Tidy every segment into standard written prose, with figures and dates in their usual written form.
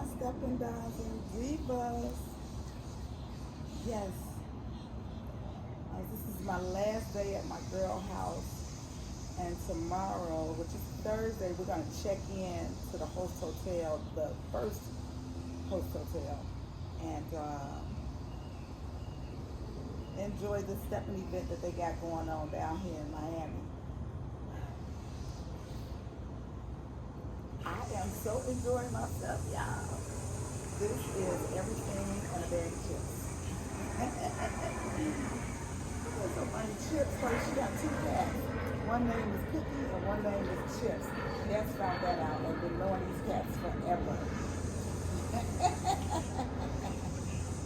my Steppin and Divas. Yes, this is my last day at my girl house, and tomorrow, which is Thursday, we're gonna check in to the host hotel, the first host hotel, and enjoy the Steppin event that they got going on down here in Miami. I am so enjoying myself, y'all. This is everything and a bag of chips. There's so many chips. So she got two cats. One name is Cookie and one name is Chips. That's found that out. They've been knowing these cats forever.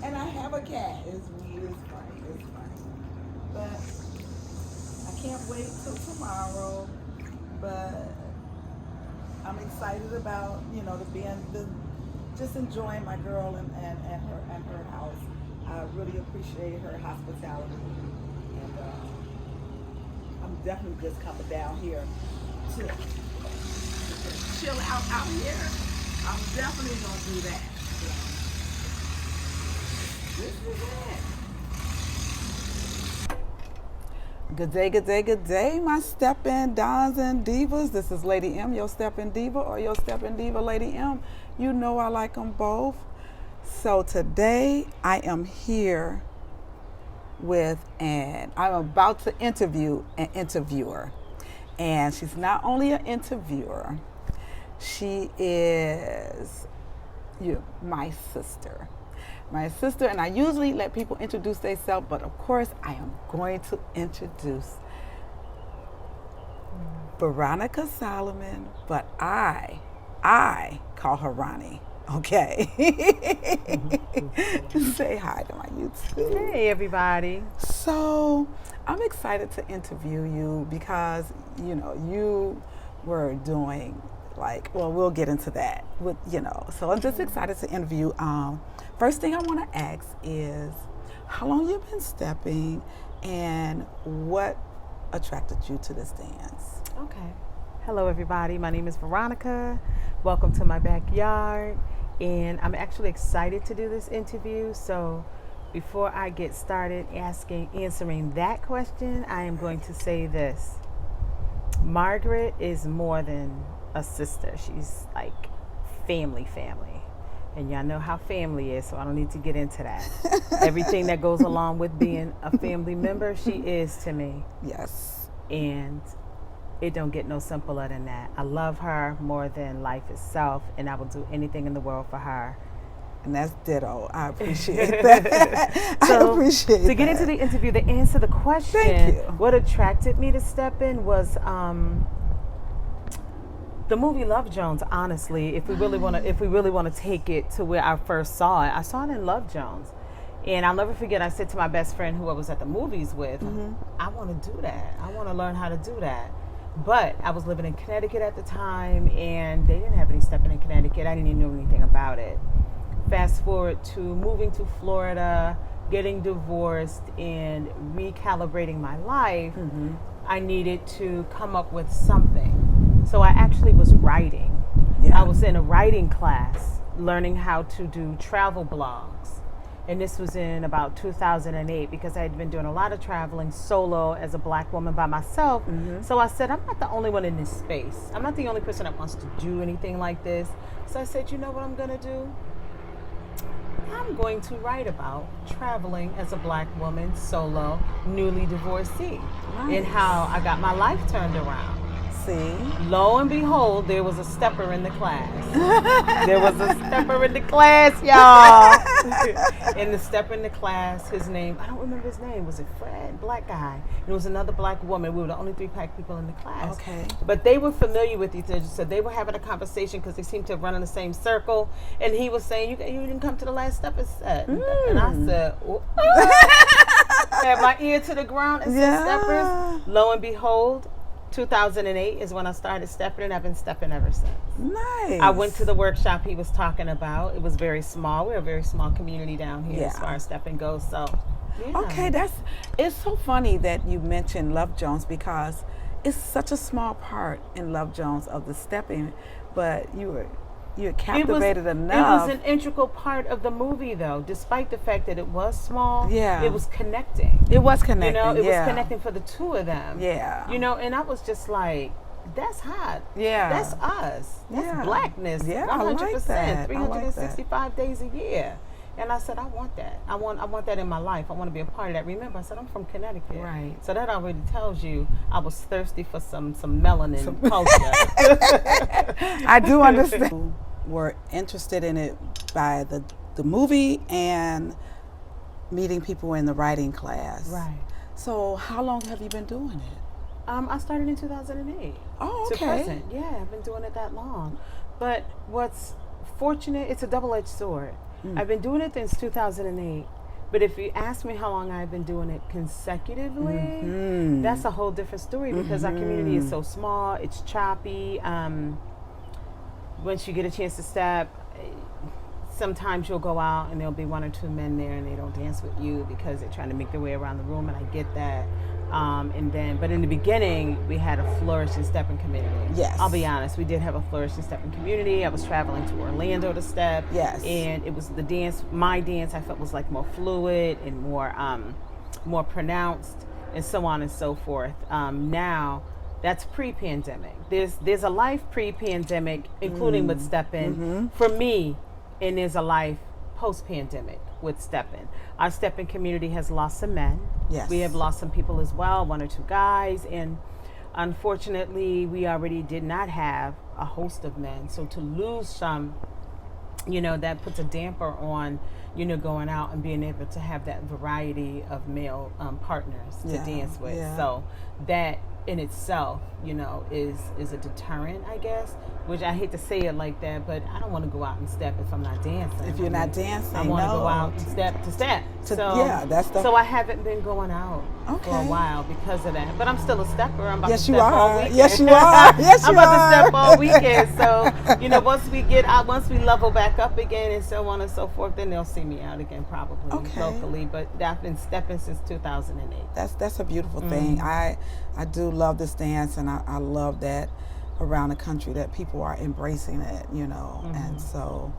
And I have a cat. It's funny. It's funny. But I can't wait till tomorrow. But I'm excited about, just enjoying my girl and her house. I really appreciate her hospitality, and I'm definitely just coming down here to chill out here. I'm definitely gonna do that. So, this is it. Good day, my Steppin Dons and Divas. This is Lady M, your Steppin Diva or your Steppin Diva Lady M. You know I like them both. So today I am here I'm about to interview an interviewer. And she's not only an interviewer, she is my sister. My sister, and I usually let people introduce themselves, but of course I am going to introduce Veronica Solomon, but I call her Ronnie. Okay. Say hi to my YouTube. Hey, everybody. So, I'm excited to interview you because, you were doing we'll get into that. So I'm just excited to interview. First thing I want to ask is, how long you been stepping and what attracted you to this dance? Okay. Hello, everybody. My name is Veronica. Welcome to my backyard. And I'm actually excited to do this interview. So before I get started answering that question, I am going to say this. Margaret is more than a sister. She's like family. And y'all know how family is, so I don't need to get into that. Everything that goes along with being a family member, she is to me. Yes. And it don't get no simpler than that. I love her more than life itself, and I will do anything in the world for her. And that's ditto. I appreciate that. So, I appreciate to get into the interview, to answer the question, thank you. What attracted me to Steppin was the movie Love Jones. Honestly, if we really want to take it to where I first saw it, I saw it in Love Jones. And I'll never forget, I said to my best friend who I was at the movies with, I want to do that. I want to learn how to do that. But I was living in Connecticut at the time, and they didn't have any Steppin in Connecticut. I didn't even know anything about it. Fast forward to moving to Florida, getting divorced, and recalibrating my life, I needed to come up with something. So I actually was writing. Yeah. I was in a writing class, learning how to do travel blogs. And this was in about 2008 because I had been doing a lot of traveling solo as a black woman by myself. So I said, I'm not the only one in this space. I'm not the only person that wants to do anything like this. So I said, you know what I'm going to do? I'm going to write about traveling as a black woman, solo, newly divorcee, and how I got my life turned around. See? Lo and behold, there was a stepper in the class. There was a stepper in the class, y'all. And the stepper in the class, his name, I don't remember his name. Was it Fred? Black guy. And it was another black woman. We were the only 3 black people in the class. Okay. But they were familiar with each other. So they were having a conversation because they seemed to run in the same circle. And he was saying, you didn't come to the last stepper set. And I said, had my ear to the ground and said, steppers. Lo and behold, 2008 is when I started stepping, and I've been stepping ever since. Nice. I went to the workshop he was talking about. It was very small. We're a very small community down here as far as stepping goes. So, yeah. Okay, it's so funny that you mentioned Love Jones because it's such a small part in Love Jones of the stepping, but you were you're captivated enough. It was an integral part of the movie, though, despite the fact that it was small. Yeah. It was connecting. It was connecting. You know, it yeah. was connecting for the two of them. Yeah. You know, and I was just like, that's hot. Yeah. That's us. That's Yeah. blackness. Yeah, 100%. I like that. 365 days a year. And I said, I want that. I want that in my life. I want to be a part of that. Remember, I said, I'm from Connecticut. Right. So that already tells you I was thirsty for some melanin culture. I do understand. Were interested in it by the movie and meeting people in the writing class. Right. So how long have you been doing it? I started in 2008. Oh, okay. To present. Yeah, I've been doing it that long. But what's fortunate, it's a double-edged sword. I've been doing it since 2008. But if you ask me how long I've been doing it consecutively, that's a whole different story because our community is so small, it's choppy. Once you get a chance to step, sometimes you'll go out and there'll be one or two men there and they don't dance with you because they're trying to make their way around the room, and I get that. But in the beginning, we had a flourishing Steppin community. Yes. I'll be honest, we did have a flourishing Steppin community. I was traveling to Orlando to step. Yes. And it was the dance, my dance, I felt was like more fluid and more pronounced and so on and so forth. Now, that's pre-pandemic. There's a life pre-pandemic, including with Steppin, for me, and there's a life post-pandemic with Steppin. Our Steppin community has lost some men. Yes. We have lost some people as well, one or two guys, and unfortunately, we already did not have a host of men. So to lose some, that puts a damper on, going out and being able to have that variety of male partners to dance with. Yeah. So that in itself, is a deterrent, I guess. Which I hate to say it like that, but I don't want to go out and step if I'm not dancing. If you're not dancing, I want to go out and step to step. So I haven't been going out for a while because of that. But I'm still a stepper. I'm about to step all weekend. Yes, you are. Yes, you are. I'm about to step all weekend. So, once we get out, once we level back up again and so on and so forth, then they'll see me out again probably locally. But I've been stepping since 2008. That's a beautiful thing. I do love this dance, and I love that around the country that people are embracing it, and so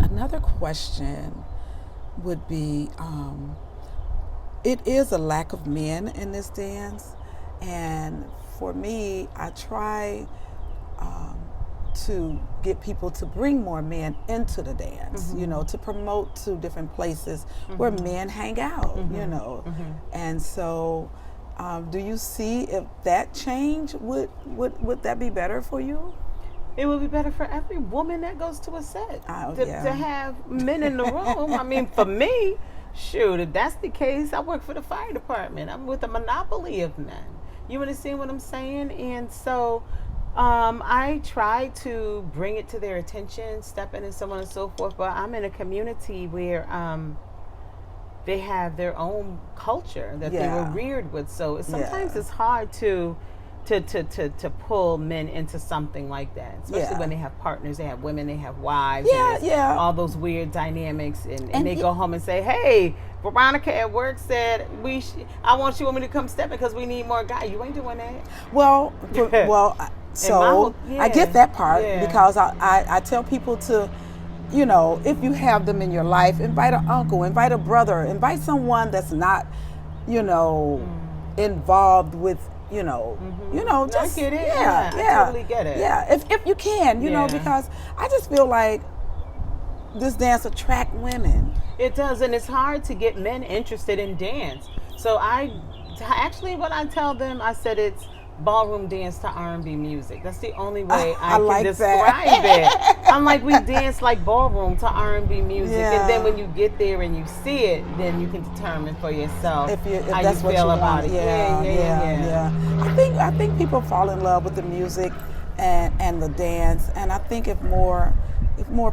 another question would be, it is a lack of men in this dance, and for me, I try to get people to bring more men into the dance, to promote to different places where men hang out, and so do you see if that change would that be better for you? It would be better for every woman that goes to a set to have men in the room. I mean, for me, shoot, if that's the case, I work for the fire department. I'm with a monopoly of men. You understand what I'm saying? And so I try to bring it to their attention, Steppin and so on and so forth, but I'm in a community where they have their own culture that they were reared with. So sometimes it's hard to pull men into something like that, especially when they have partners, they have women, they have wives, all those weird dynamics, and they go home and say, hey, Veronica at work said I want you women to come step in because we need more guys. You ain't doing that. Well, so I get that part because I tell people to, if you have them in your life, invite an uncle, invite a brother, invite someone that's not, involved with, just I get it. I totally get it. Yeah, if you can, because I just feel like this dance attract women. It does, and it's hard to get men interested in dance. So what I tell them, I said it's ballroom dance to R&B music. That's the only way I can describe it. I'm like, we dance like ballroom to R&B music, and then when you get there and you see it, then you can determine for yourself if how that's you feel about it. Yeah. I think people fall in love with the music and the dance, and I think if more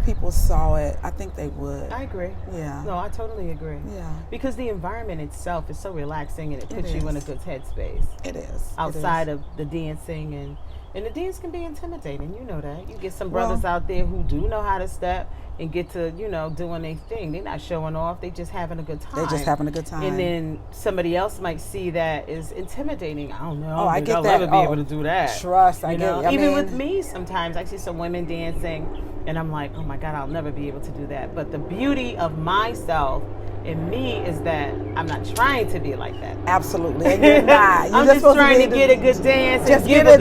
people saw it, I think they would. I agree. Yeah. No, I totally agree. Yeah. Because the environment itself is so relaxing and it puts you in a good headspace. It is. Outside of the dancing And the dance can be intimidating, you know that. You get some brothers out there who do know how to step and get to, doing their thing. They're not showing off, they just having a good time. They're just having a good time. And then somebody else might see that as intimidating. I don't know. I get I'll that. never be able to do that. Trust, Even with me, sometimes I see some women dancing and I'm like, oh my God, I'll never be able to do that. But the beauty of myself and me is that I'm not trying to be like that. Absolutely, and you're not. I'm just trying to get a good dance. Just have a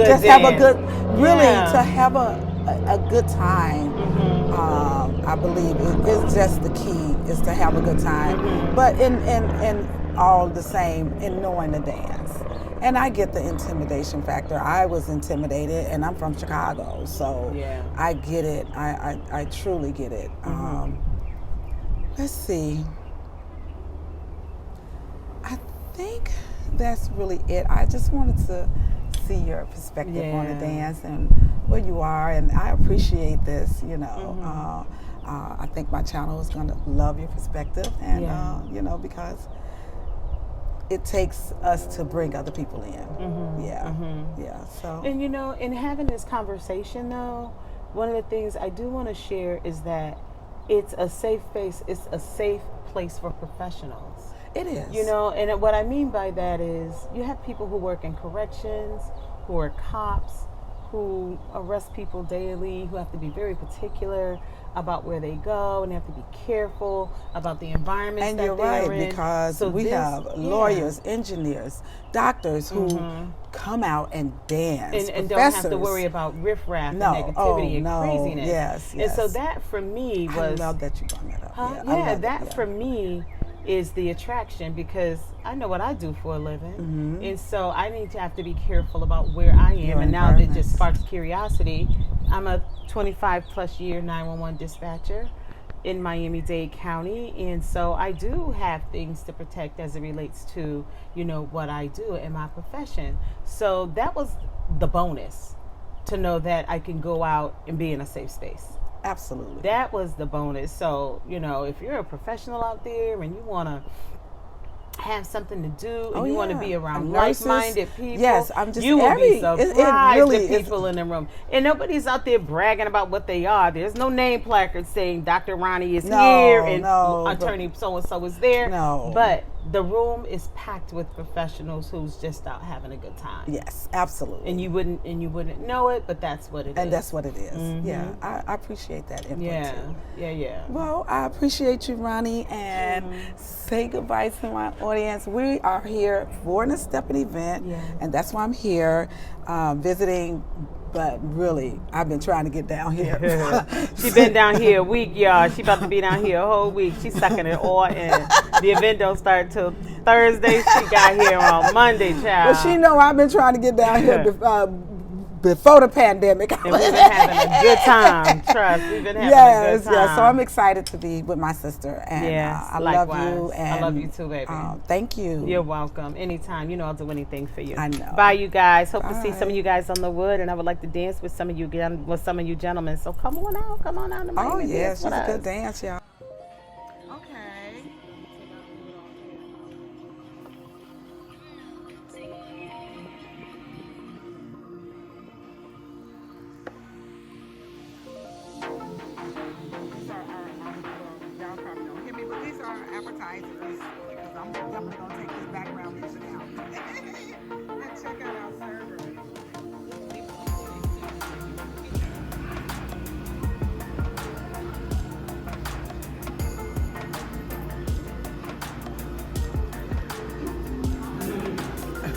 good, to have a good time. I believe it's just the key is to have a good time. But in all the same, in knowing the dance. And I get the intimidation factor. I was intimidated, and I'm from Chicago, so I get it. I truly get it. Let's see. I think that's really it. I just wanted to see your perspective on the dance and where you are, and I appreciate this. I think my channel is going to love your perspective, and because it takes us to bring other people in. So, and in having this conversation, though, one of the things I do want to share is that it's a safe space. It's a safe place for professionals. It is. And what I mean by that is you have people who work in corrections, who are cops, who arrest people daily, who have to be very particular about where they go, and they have to be careful about the environments and that you're they're right, in. because we have lawyers, engineers, doctors who come out and dance, and don't have to worry about riffraff and negativity and craziness. Yes. And so that for me was, I love that you brought that up. That for me is the attraction, because I know what I do for a living, and so I need to have to be careful about where I am. And now that just sparks curiosity. I'm a 25 plus year 911 dispatcher in Miami-Dade County, and so I do have things to protect as it relates to what I do in my profession. So that was the bonus, to know that I can go out and be in a safe space. Absolutely. That was the bonus. So, if you're a professional out there and you want to have something to do and you want to be around like-minded people, you will be surprised the people in the room. And nobody's out there bragging about what they are. There's no name placard saying Dr. Ronnie is here and attorney so-and-so is there. But the room is packed with professionals who's just out having a good time. Yes, absolutely. And you wouldn't know it, but that's what it is. And that's what it is. Yeah, I appreciate that input too. Yeah. Well, I appreciate you, Ronnie, and say goodbye to my audience. We are here for the Steppin event, and that's why I'm here visiting. But really, I've been trying to get down here. She's been down here a week, y'all. She about to be down here a whole week. She's sucking it all in. The event don't start till Thursday. She got here on Monday, child. Well, she know I've been trying to get down here before the pandemic. And we've been having a good time. Trust, we've been having a good time. Yes, so I'm excited to be with my sister. And I likewise. love you. And I love you too, baby. Thank you. You're welcome. Anytime. I'll do anything for you. I know. Bye, you guys. Hope to see some of you guys on the wood, and I would like to dance with some of you gentlemen. So come on out to Miami. Oh, yes, she's a good dance, y'all. Appetizers, because I'm definitely going to take this background music out. And check out our server.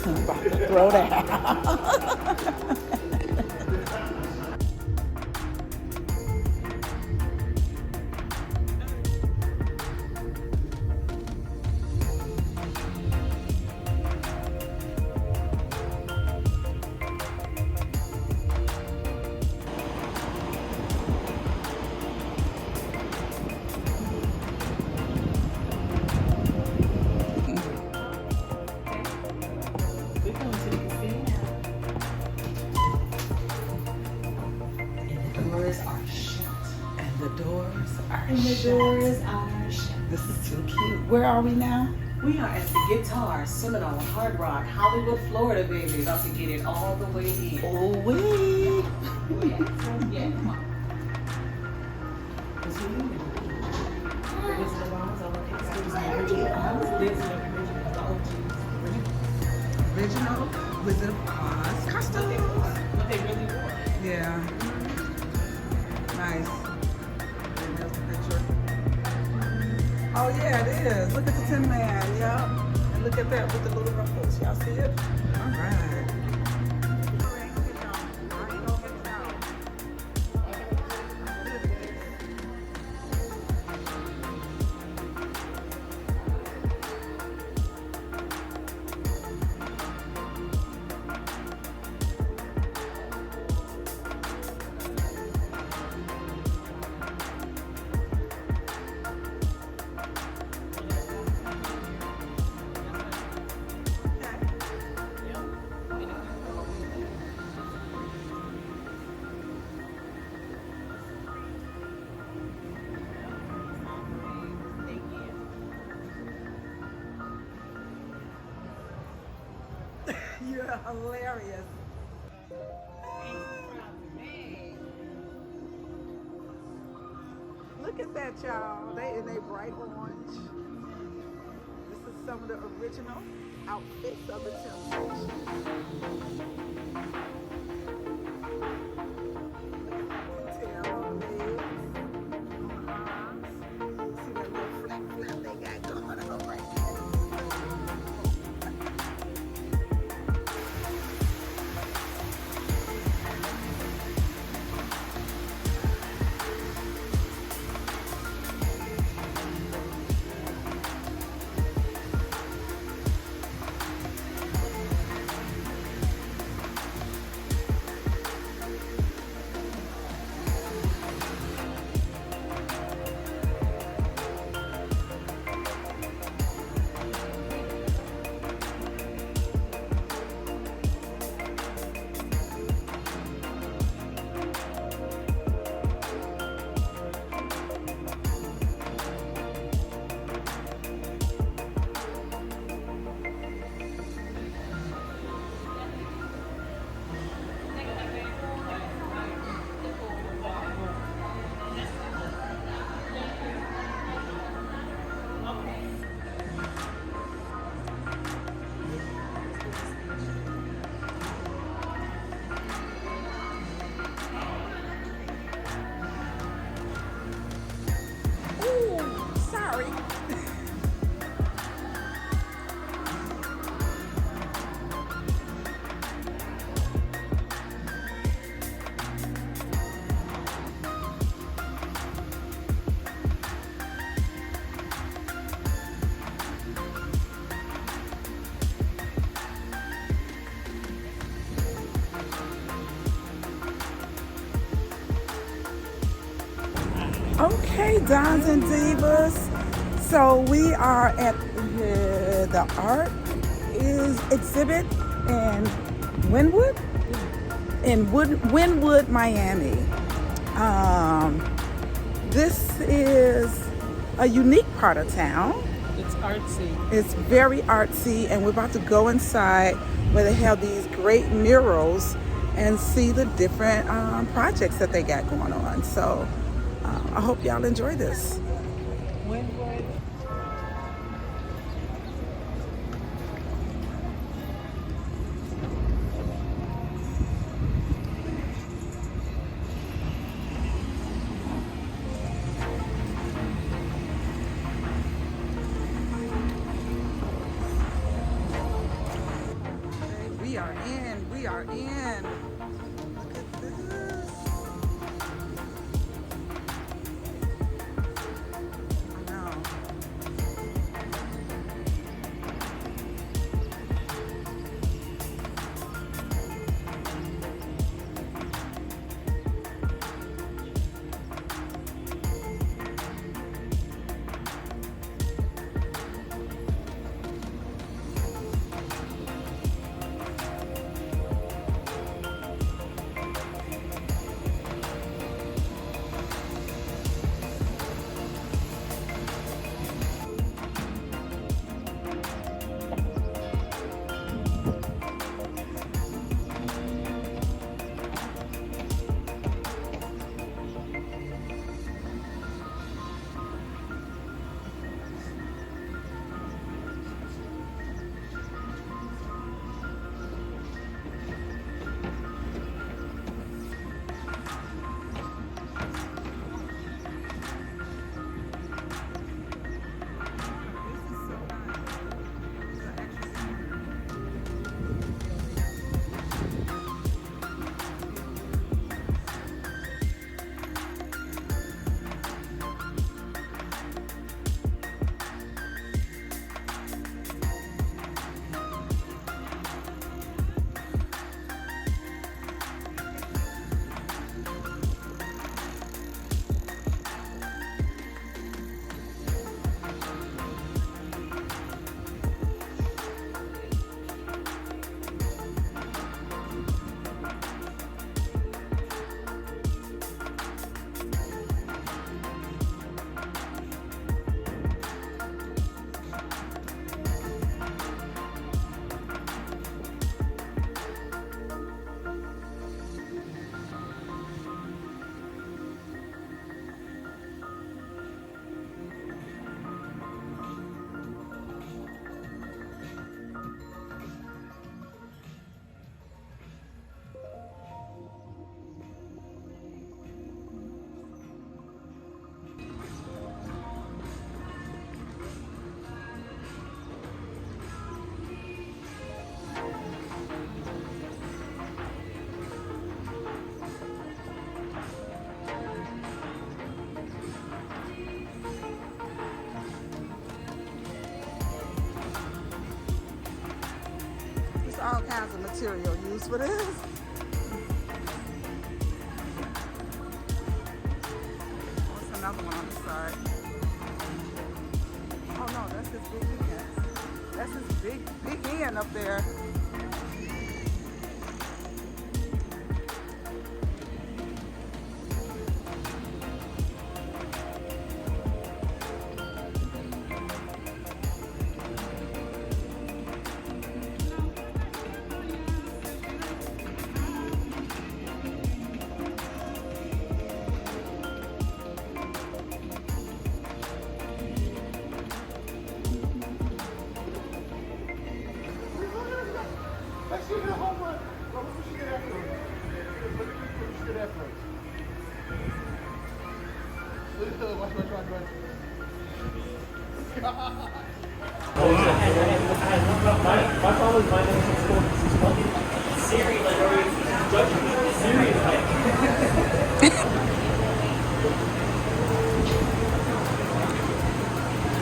I'm about to throw that. The doors are shut. This is too cute. Where are we now? We are at the Guitar Seminole Hard Rock, Hollywood, Florida, baby. About to get it all the way in. Oh, wait. Yeah, come on. Original Wizard of Oz costumes. What they really wore. Yeah. Nice. And there's the picture. Oh yeah, it is. Look at the Tin Man. Yep. And look at that with the little ruffles. Y'all see it? All right. You're hilarious. Look at that, y'all. They bright orange. This is some of the original outfits of the Temptation. Look at that detail on the legs, on the arms. See that little flap they got going on right there. Okay, Dons and Divas. So we are at the art is exhibit in Wynwood, Miami. This is a unique part of town. It's artsy. It's very artsy, and we're about to go inside where they have these great murals and see the different projects that they got going on. So I hope y'all enjoy this. We are in. Look at this. I know. kinds of material used for this. What's another one on the side? Oh no, that's his big hand. That's his big hand up there.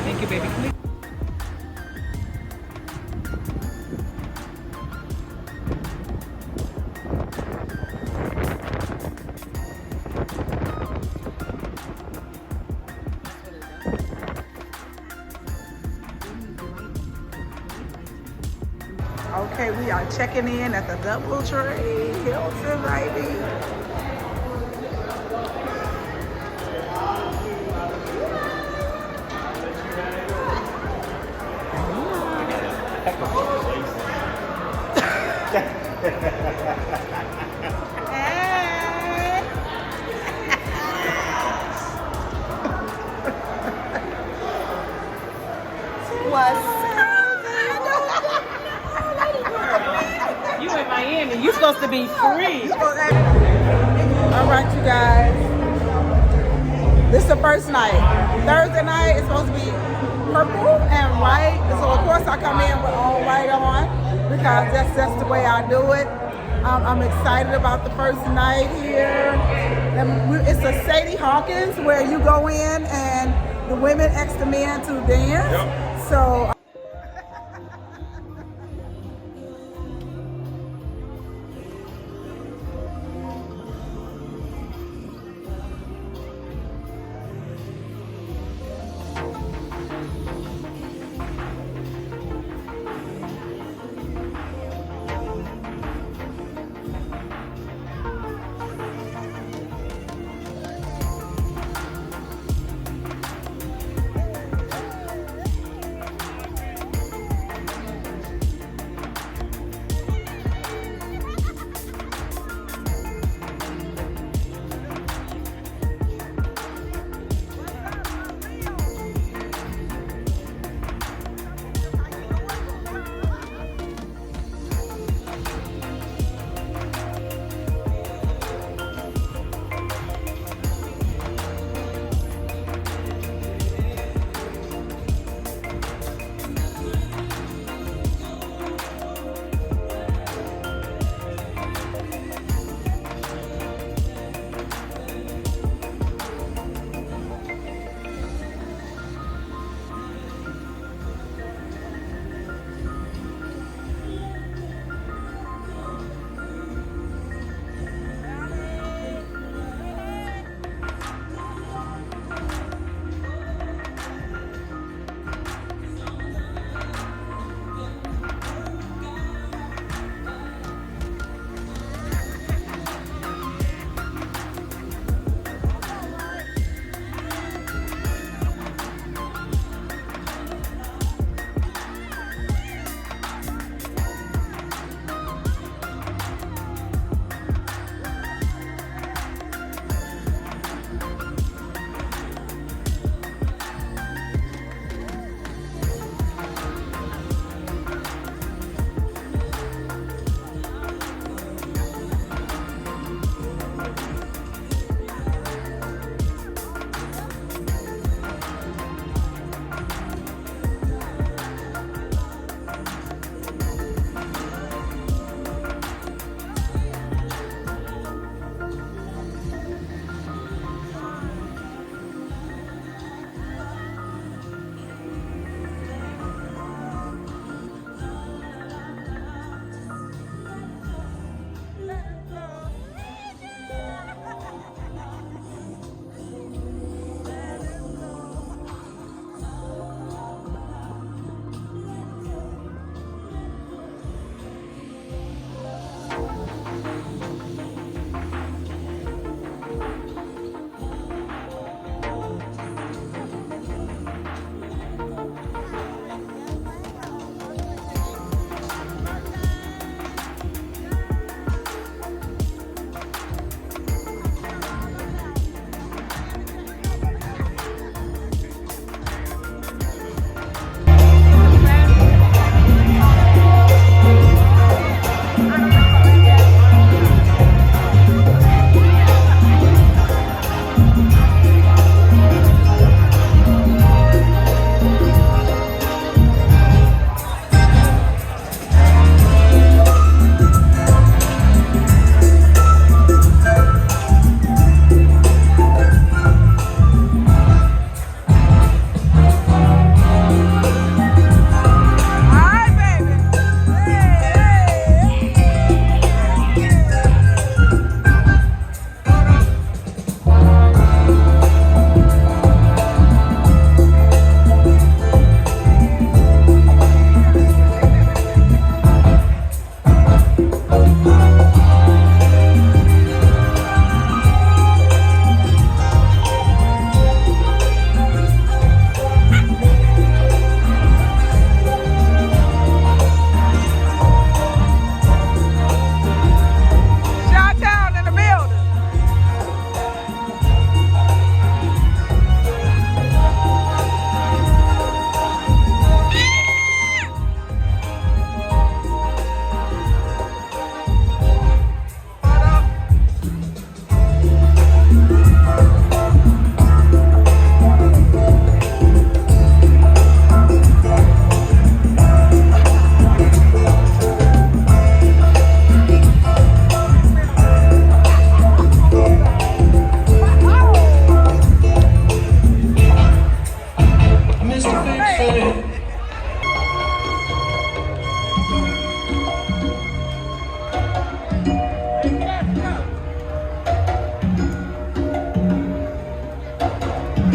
Thank you, baby. Okay, we are checking in at the DoubleTree Hilton, baby. You in Miami. You supposed to be free. All right, you guys. This is the first night. Thursday night is supposed to be purple and white. So of course I come in with all white on because that's the way I do it. I'm excited about the first night here. It's a Sadie Hawkins where you go in and the women ask the men to dance. Yep. So.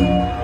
Bye.